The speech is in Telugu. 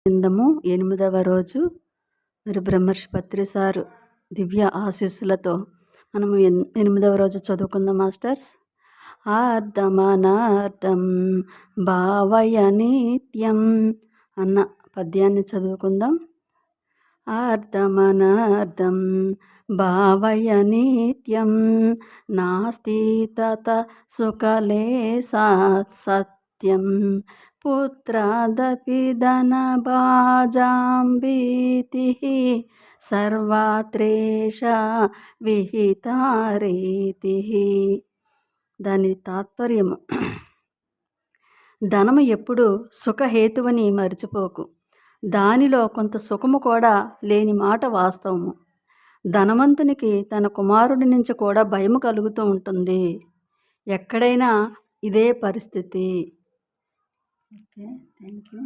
విందము 8వ రోజు. మరి బ్రహ్మర్షి పత్రి సారు దివ్య ఆశీస్సులతో మనము 8వ రోజు చదువుకుందాం మాస్టర్స్. ఆర్ధమనార్ధం భావయ నిత్యం అన్న పద్యాన్ని చదువుకుందాం. ఆర్ధమనార్ధం భావయ నిత్యం నాస్తి తత సుఖలేశాత్ సత్యం పుత్రాదపి ధనభాజాం భీతిః సర్వత్రేష విహితా రీతిః. దాని తాత్పర్యము, ధనము ఎప్పుడు సుఖహేతువని మరిచిపోకు. దానిలో కొంత సుఖము కూడా లేని మాట వాస్తవము. ధనవంతునికి తన కుమారుడి నుంచి కూడా భయము కలుగుతూ ఉంటుంది. ఎక్కడైనా ఇదే పరిస్థితి. Okay, thank you.